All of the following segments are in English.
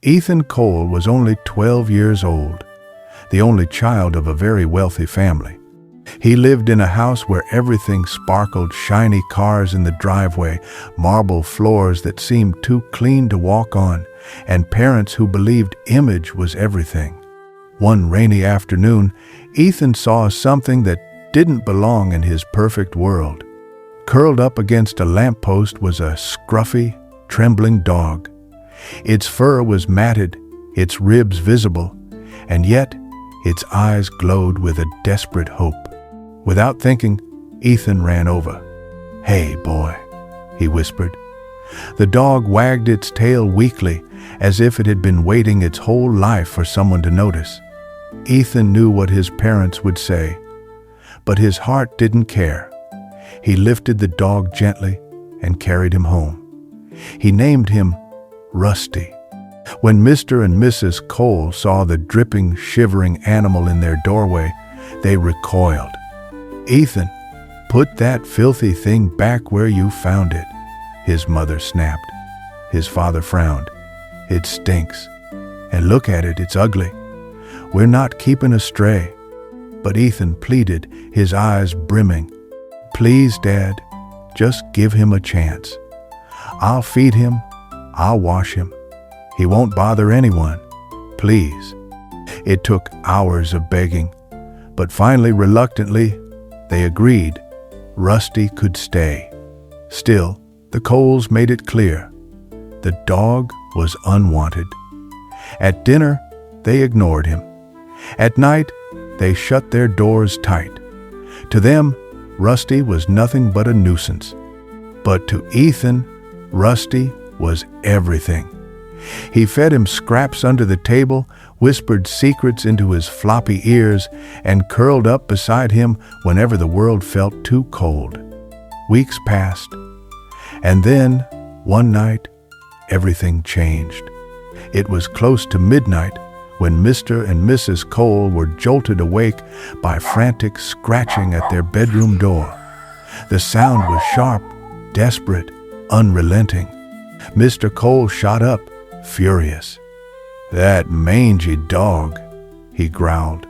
Ethan Cole was only 12 years old, the only child of a very wealthy family. He lived in a house where everything sparkled: shiny cars in the driveway, marble floors that seemed too clean to walk on, and parents who believed image was everything. One rainy afternoon, Ethan saw something that didn't belong in his perfect world. Curled up against a lamppost was a scruffy, trembling dog. Its fur was matted, its ribs visible, and yet its eyes glowed with a desperate hope. Without thinking, Ethan ran over. "Hey, boy," he whispered. The dog wagged its tail weakly, as if it had been waiting its whole life for someone to notice. Ethan knew what his parents would say, but his heart didn't care. He lifted the dog gently and carried him home. He named him Rusty. When Mr. and Mrs. Cole saw the dripping, shivering animal in their doorway, they recoiled. "Ethan, put that filthy thing back where you found it," his mother snapped. His father frowned. "It stinks. And look at it, it's ugly. We're not keeping a stray." But Ethan pleaded, his eyes brimming. "Please, Dad, just give him a chance. I'll feed him. I'll wash him. He won't bother anyone. Please." It took hours of begging, but finally, reluctantly, they agreed. Rusty could stay. Still, the Coles made it clear. The dog was unwanted. At dinner, they ignored him. At night, they shut their doors tight. To them, Rusty was nothing but a nuisance. But to Ethan, Rusty was everything. He fed him scraps under the table, whispered secrets into his floppy ears, and curled up beside him whenever the world felt too cold. Weeks passed, and then, one night, everything changed. It was close to midnight when Mr. and Mrs. Cole were jolted awake by frantic scratching at their bedroom door. The sound was sharp, desperate, unrelenting. Mr. Cole shot up, furious. "That mangy dog," he growled.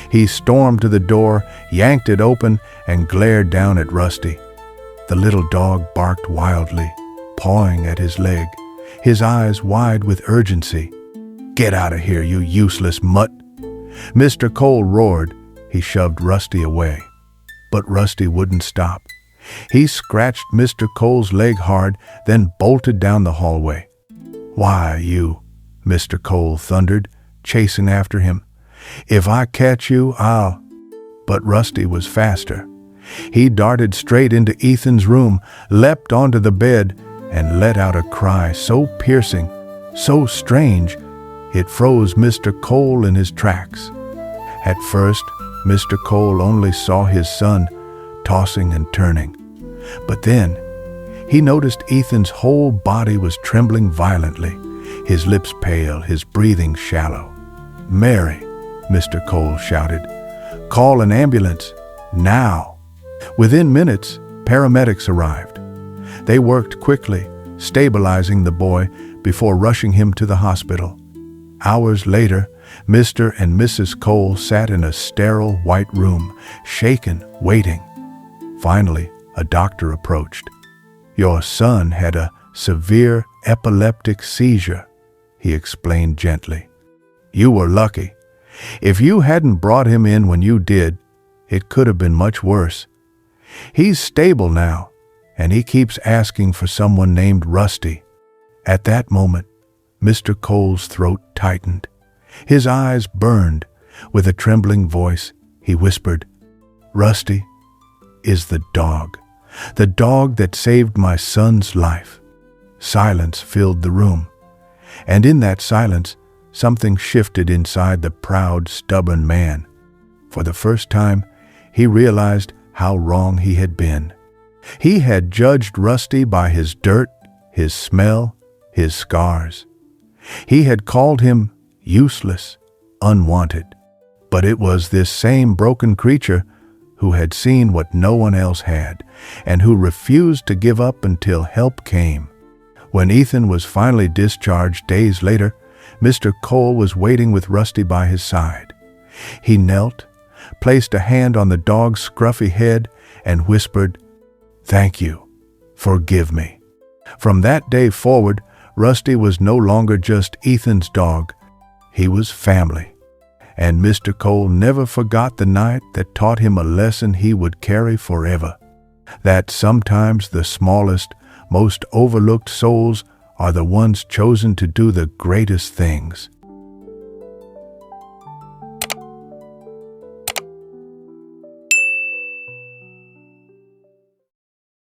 He stormed to the door, yanked it open, and glared down at Rusty. The little dog barked wildly, pawing at his leg, his eyes wide with urgency. "Get out of here, you useless mutt!" Mr. Cole roared. He shoved Rusty away. But Rusty wouldn't stop. He scratched Mr. Cole's leg hard, then bolted down the hallway. "Why, you," Mr. Cole thundered, chasing after him. "If I catch you, I'll—" But Rusty was faster. He darted straight into Ethan's room, leapt onto the bed, and let out a cry so piercing, so strange, it froze Mr. Cole in his tracks. At first, Mr. Cole only saw his son tossing and turning. But then, he noticed Ethan's whole body was trembling violently, his lips pale, his breathing shallow. "Mary," Mr. Cole shouted, "call an ambulance, now!" Within minutes, paramedics arrived. They worked quickly, stabilizing the boy before rushing him to the hospital. Hours later, Mr. and Mrs. Cole sat in a sterile white room, shaken, waiting. Finally, a doctor approached. "Your son had a severe epileptic seizure," he explained gently. "You were lucky. If you hadn't brought him in when you did, it could have been much worse. He's stable now, and he keeps asking for someone named Rusty." At that moment, Mr. Cole's throat tightened. His eyes burned. With a trembling voice, he whispered, "Rusty is the dog that saved my son's life." Silence filled the room, and in that silence, something shifted inside the proud, stubborn man. For the first time, he realized how wrong he had been. He had judged Rusty by his dirt, his smell, his scars. He had called him useless, unwanted. But it was this same broken creature who had seen what no one else had, and who refused to give up until help came. When Ethan was finally discharged days later, Mr. Cole was waiting with Rusty by his side. He knelt, placed a hand on the dog's scruffy head, and whispered, "Thank you. Forgive me." From that day forward, Rusty was no longer just Ethan's dog. He was family. And Mr. Cole never forgot the night that taught him a lesson he would carry forever. That sometimes the smallest, most overlooked souls are the ones chosen to do the greatest things.